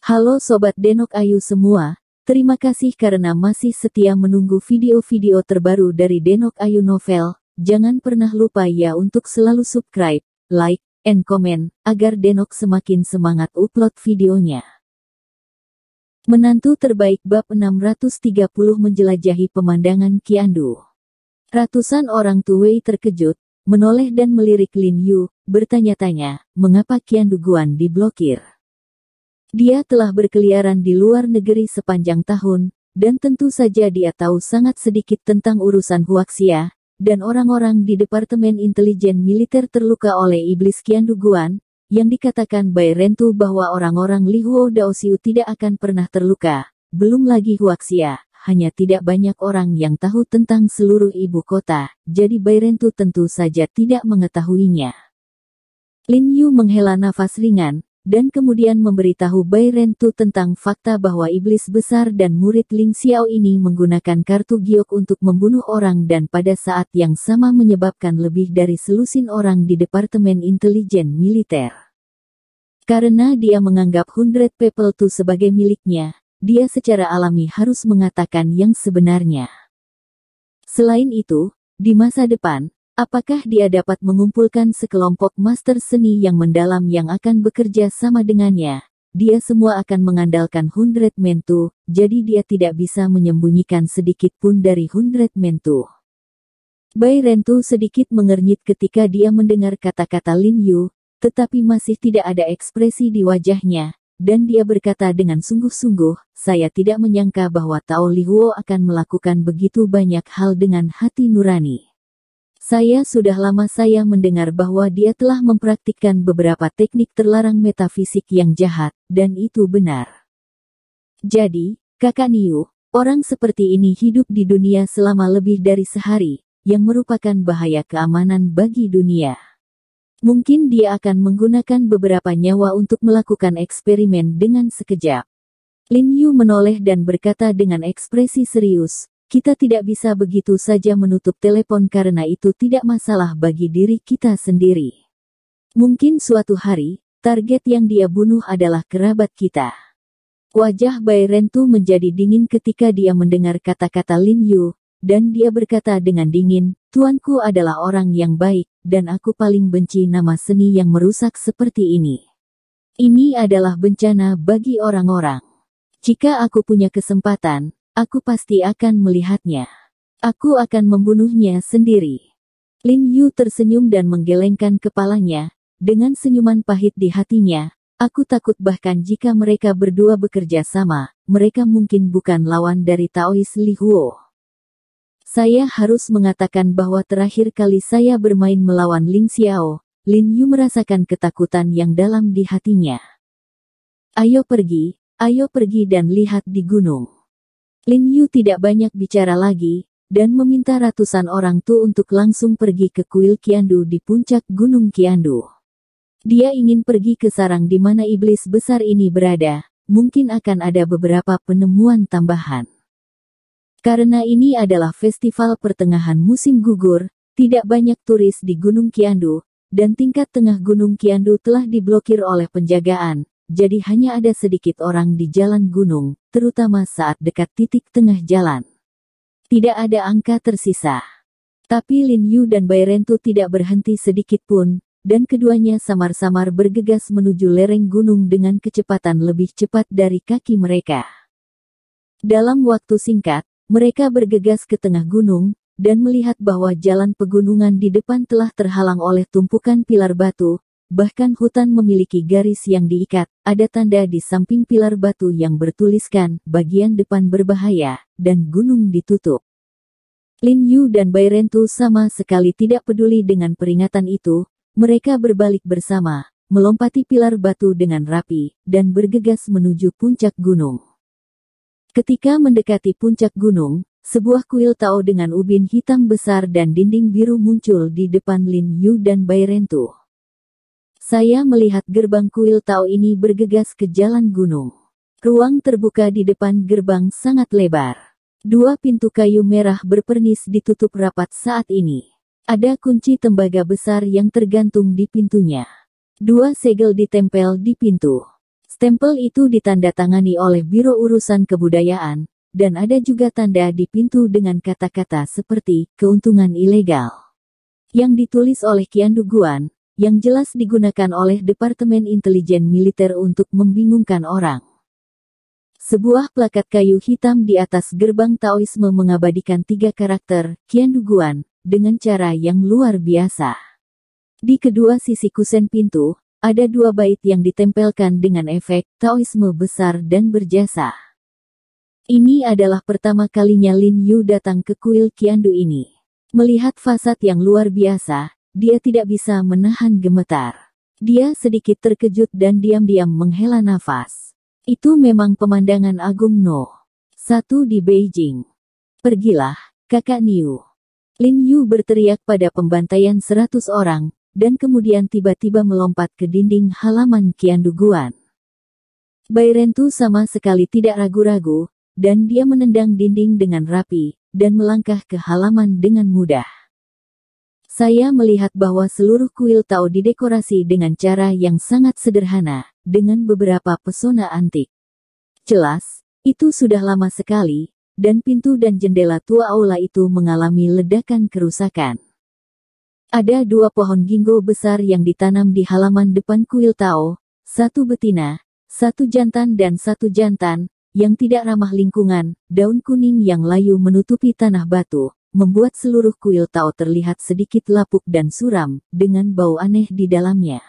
Halo Sobat Denok Ayu semua, terima kasih karena masih setia menunggu video-video terbaru dari Denok Ayu Novel. Jangan pernah lupa ya untuk selalu subscribe, like, and comment, agar Denok semakin semangat upload videonya. Menantu terbaik bab 630 menjelajahi pemandangan Qiandu. Ratusan orang Tuwei terkejut, menoleh dan melirik Lin Yu, bertanya-tanya, mengapa Qiandu Guan diblokir? Dia telah berkeliaran di luar negeri sepanjang tahun, dan tentu saja dia tahu sangat sedikit tentang urusan Huaxia, dan orang-orang di Departemen Intelijen Militer terluka oleh iblis Qiandu Guan, yang dikatakan Bai Rentu bahwa orang-orang Li Huo Daoxiu tidak akan pernah terluka, belum lagi Huaxia, hanya tidak banyak orang yang tahu tentang seluruh ibu kota, jadi Bai Rentu tentu saja tidak mengetahuinya. Lin Yu menghela nafas ringan, dan kemudian memberitahu Bai Rentu tentang fakta bahwa iblis besar dan murid Ling Xiao ini menggunakan kartu giok untuk membunuh orang dan pada saat yang sama menyebabkan lebih dari selusin orang di Departemen Intelijen Militer. Karena dia menganggap 100 People To sebagai miliknya, dia secara alami harus mengatakan yang sebenarnya. Selain itu, di masa depan, apakah dia dapat mengumpulkan sekelompok master seni yang mendalam yang akan bekerja sama dengannya? Dia semua akan mengandalkan 100 Mentu, jadi dia tidak bisa menyembunyikan sedikit pun dari 100 Mentu. Bai Rentu sedikit mengernyit ketika dia mendengar kata-kata Lin Yu, tetapi masih tidak ada ekspresi di wajahnya, dan dia berkata dengan sungguh-sungguh, saya tidak menyangka bahwa Tao Li Huo akan melakukan begitu banyak hal dengan hati nurani. Sudah lama saya mendengar bahwa dia telah mempraktikkan beberapa teknik terlarang metafisik yang jahat, dan itu benar. Jadi, Kakak Niu, orang seperti ini hidup di dunia selama lebih dari sehari, yang merupakan bahaya keamanan bagi dunia. Mungkin dia akan menggunakan beberapa nyawa untuk melakukan eksperimen dengan sekejap. Lin Yu menoleh dan berkata dengan ekspresi serius, kita tidak bisa begitu saja menutup telepon karena itu tidak masalah bagi diri kita sendiri. Mungkin suatu hari, target yang dia bunuh adalah kerabat kita. Wajah Bai Rentu menjadi dingin ketika dia mendengar kata-kata Lin Yu, dan dia berkata dengan dingin, tuanku adalah orang yang baik, dan aku paling benci nama seni yang merusak seperti ini. Ini adalah bencana bagi orang-orang. Jika aku punya kesempatan, aku pasti akan melihatnya. Aku akan membunuhnya sendiri. Lin Yu tersenyum dan menggelengkan kepalanya, dengan senyuman pahit di hatinya. Aku takut bahkan jika mereka berdua bekerja sama, mereka mungkin bukan lawan dari Taois Li Huo. Saya harus mengatakan bahwa terakhir kali saya bermain melawan Ling Xiao, Lin Yu merasakan ketakutan yang dalam di hatinya. Ayo pergi dan lihat di gunung. Lin Yu tidak banyak bicara lagi, dan meminta ratusan orang Tu untuk langsung pergi ke kuil Qiandu di puncak Gunung Qiandu. Dia ingin pergi ke sarang di mana iblis besar ini berada, mungkin akan ada beberapa penemuan tambahan. Karena ini adalah festival pertengahan musim gugur, tidak banyak turis di Gunung Qiandu, dan tingkat tengah Gunung Qiandu telah diblokir oleh penjagaan. Jadi hanya ada sedikit orang di jalan gunung, terutama saat dekat titik tengah jalan. Tidak ada angka tersisa. Tapi Lin Yu dan Bai Rentu tidak berhenti sedikit pun, dan keduanya samar-samar bergegas menuju lereng gunung dengan kecepatan lebih cepat dari kaki mereka. Dalam waktu singkat, mereka bergegas ke tengah gunung, dan melihat bahwa jalan pegunungan di depan telah terhalang oleh tumpukan pilar batu. Bahkan hutan memiliki garis yang diikat, ada tanda di samping pilar batu yang bertuliskan, bagian depan berbahaya, dan gunung ditutup. Lin Yu dan Bai Rentu sama sekali tidak peduli dengan peringatan itu, mereka berbalik bersama, melompati pilar batu dengan rapi, dan bergegas menuju puncak gunung. Ketika mendekati puncak gunung, sebuah kuil Tao dengan ubin hitam besar dan dinding biru muncul di depan Lin Yu dan Bai Rentu. Saya melihat gerbang kuil Tao ini bergegas ke jalan gunung. Ruang terbuka di depan gerbang sangat lebar. Dua pintu kayu merah berpernis ditutup rapat saat ini. Ada kunci tembaga besar yang tergantung di pintunya. Dua segel ditempel di pintu. Stempel itu ditandatangani oleh Biro Urusan Kebudayaan, dan ada juga tanda di pintu dengan kata-kata seperti keuntungan ilegal yang ditulis oleh Qiandu Guan, yang jelas digunakan oleh Departemen Intelijen Militer untuk membingungkan orang. Sebuah plakat kayu hitam di atas gerbang Taoisme mengabadikan 3 karakter Qiandu Guan dengan cara yang luar biasa. Di kedua sisi kusen pintu, ada 2 bait yang ditempelkan dengan efek Taoisme besar dan berjasa. Ini adalah pertama kalinya Lin Yu datang ke kuil Qiandu ini. Melihat fasad yang luar biasa, dia tidak bisa menahan gemetar. Dia sedikit terkejut dan diam-diam menghela nafas. Itu memang pemandangan agung No. 1 di Beijing. Pergilah, kakak Niu. Lin Yu berteriak pada pembantaian 100 orang, dan kemudian tiba-tiba melompat ke dinding halaman Qiandu Guan. Bai Rentu sama sekali tidak ragu-ragu, dan dia menendang dinding dengan rapi, dan melangkah ke halaman dengan mudah. Saya melihat bahwa seluruh kuil Tao didekorasi dengan cara yang sangat sederhana, dengan beberapa pesona antik. Jelas, itu sudah lama sekali, dan pintu dan jendela tua aula itu mengalami ledakan kerusakan. Ada 2 pohon ginkgo besar yang ditanam di halaman depan kuil Tao, 1 betina, 1 jantan dan 1 jantan, yang tidak ramah lingkungan. Daun kuning yang layu menutupi tanah batu, membuat seluruh kuil Tao terlihat sedikit lapuk dan suram, dengan bau aneh di dalamnya.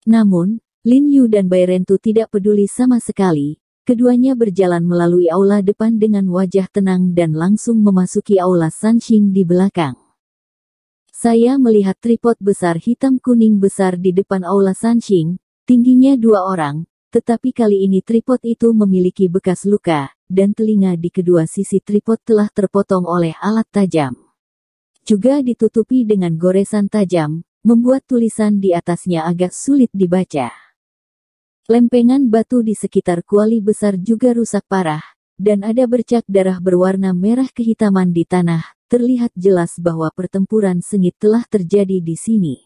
Namun, Lin Yu dan Bai Rentu tidak peduli sama sekali. Keduanya berjalan melalui aula depan dengan wajah tenang dan langsung memasuki aula Sanxing di belakang. Saya melihat tripod besar hitam kuning besar di depan aula Sanxing, tingginya 2 orang, tetapi kali ini tripod itu memiliki bekas luka, dan telinga di kedua sisi tripod telah terpotong oleh alat tajam. Juga ditutupi dengan goresan tajam, membuat tulisan di atasnya agak sulit dibaca. Lempengan batu di sekitar kuali besar juga rusak parah, dan ada bercak darah berwarna merah kehitaman di tanah. Terlihat jelas bahwa pertempuran sengit telah terjadi di sini.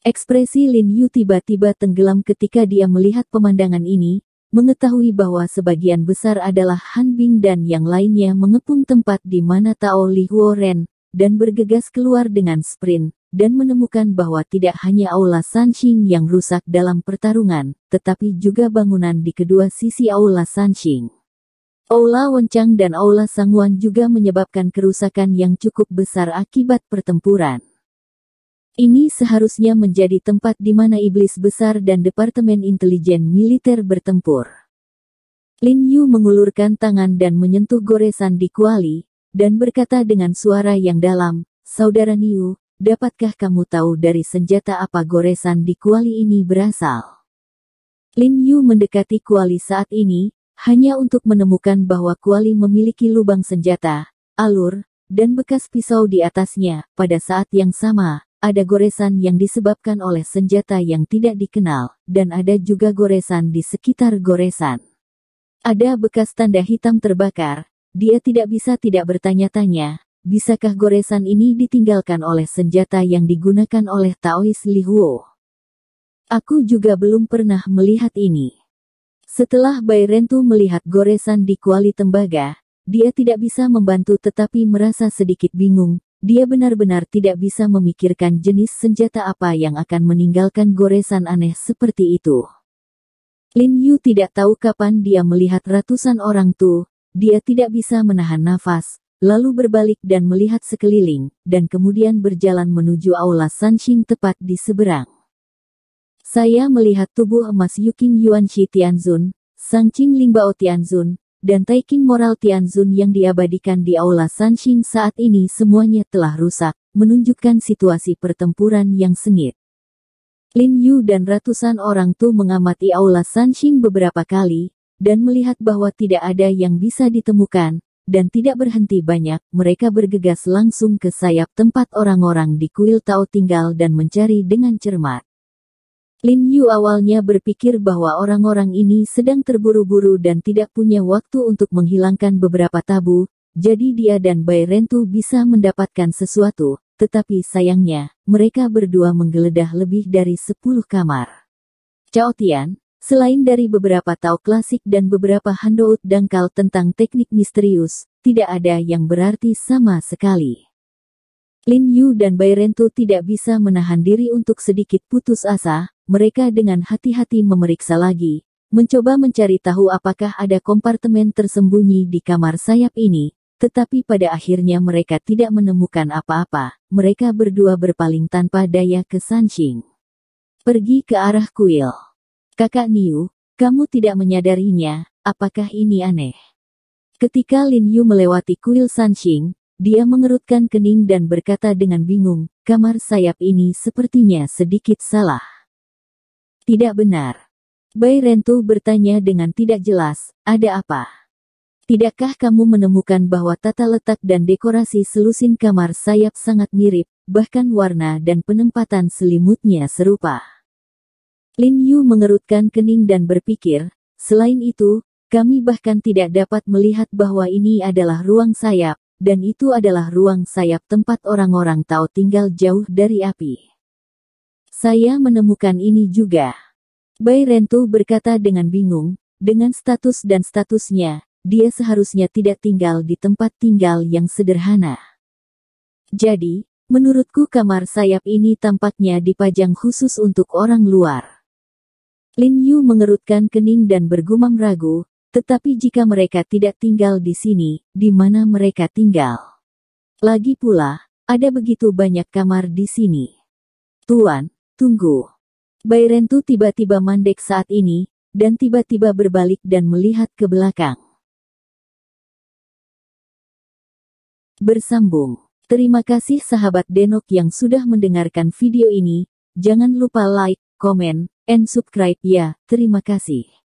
Ekspresi Lin Yu tiba-tiba tenggelam ketika dia melihat pemandangan ini, mengetahui bahwa sebagian besar adalah Han Bing dan yang lainnya mengepung tempat di mana Tao Li Huo Ren, dan bergegas keluar dengan sprint, dan menemukan bahwa tidak hanya aula Sanxing yang rusak dalam pertarungan, tetapi juga bangunan di kedua sisi aula Sanxing. Aula Wenchang dan aula Sangwan juga menyebabkan kerusakan yang cukup besar akibat pertempuran. Ini seharusnya menjadi tempat di mana iblis besar dan Departemen Intelijen Militer bertempur. Lin Yu mengulurkan tangan dan menyentuh goresan di kuali, dan berkata dengan suara yang dalam, "Saudara Niu, dapatkah kamu tahu dari senjata apa goresan di kuali ini berasal?" Lin Yu mendekati kuali saat ini, hanya untuk menemukan bahwa kuali memiliki lubang senjata, alur, dan bekas pisau di atasnya. Pada saat yang sama, ada goresan yang disebabkan oleh senjata yang tidak dikenal, dan ada juga goresan di sekitar goresan. Ada bekas tanda hitam terbakar. Dia tidak bisa tidak bertanya-tanya, bisakah goresan ini ditinggalkan oleh senjata yang digunakan oleh Taois Li Huo? Aku juga belum pernah melihat ini. Setelah Bai Rentu melihat goresan di kuali tembaga, dia tidak bisa membantu tetapi merasa sedikit bingung. Dia benar-benar tidak bisa memikirkan jenis senjata apa yang akan meninggalkan goresan aneh seperti itu. Lin Yu tidak tahu kapan dia melihat ratusan orang tuh. Dia tidak bisa menahan nafas, lalu berbalik dan melihat sekeliling, dan kemudian berjalan menuju aula Sanxing tepat di seberang. Saya melihat tubuh emas Yuking Yuanshi Tianzun, Sangqing Lingbao Tianzun, dan Taiking Moral Tianzun yang diabadikan di aula Sanxing saat ini semuanya telah rusak, menunjukkan situasi pertempuran yang sengit. Lin Yu dan ratusan orang tuh mengamati aula Sanxing beberapa kali, dan melihat bahwa tidak ada yang bisa ditemukan, dan tidak berhenti banyak, mereka bergegas langsung ke sayap tempat orang-orang di kuil Tao tinggal dan mencari dengan cermat. Lin Yu awalnya berpikir bahwa orang-orang ini sedang terburu-buru dan tidak punya waktu untuk menghilangkan beberapa tabu, jadi dia dan Bai Rentu bisa mendapatkan sesuatu, tetapi sayangnya, mereka berdua menggeledah lebih dari 10 kamar. Cao Tian, Selain dari beberapa tau klasik dan beberapa handout dangkal tentang teknik misterius, tidak ada yang berarti sama sekali. Lin Yu dan Bai Rento tidak bisa menahan diri untuk sedikit putus asa. Mereka dengan hati-hati memeriksa lagi, mencoba mencari tahu apakah ada kompartemen tersembunyi di kamar sayap ini, tetapi pada akhirnya mereka tidak menemukan apa-apa. Mereka berdua berpaling tanpa daya ke Sanxing. Pergi ke arah kuil. Kakak Niu, kamu tidak menyadarinya, apakah ini aneh? Ketika Lin Yu melewati kuil Sanxing, dia mengerutkan kening dan berkata dengan bingung, kamar sayap ini sepertinya sedikit salah. Tidak benar. Bai Rento bertanya dengan tidak jelas, ada apa? Tidakkah kamu menemukan bahwa tata letak dan dekorasi selusin kamar sayap sangat mirip, bahkan warna dan penempatan selimutnya serupa? Lin Yu mengerutkan kening dan berpikir, selain itu, kami bahkan tidak dapat melihat bahwa ini adalah ruang sayap, dan itu adalah ruang sayap tempat orang-orang Tao tinggal jauh dari api. Saya menemukan ini juga. Bai Rento berkata dengan bingung, dengan status dan statusnya, dia seharusnya tidak tinggal di tempat tinggal yang sederhana. Jadi, menurutku kamar sayap ini tampaknya dipajang khusus untuk orang luar. Lin Yu mengerutkan kening dan bergumam ragu, tetapi jika mereka tidak tinggal di sini, di mana mereka tinggal? Lagi pula, ada begitu banyak kamar di sini. Tuan, tunggu. Bai Rento tiba-tiba mandek saat ini, dan tiba-tiba berbalik dan melihat ke belakang. Bersambung. Terima kasih sahabat Denok yang sudah mendengarkan video ini. Jangan lupa like, komen, and subscribe ya. Terima kasih.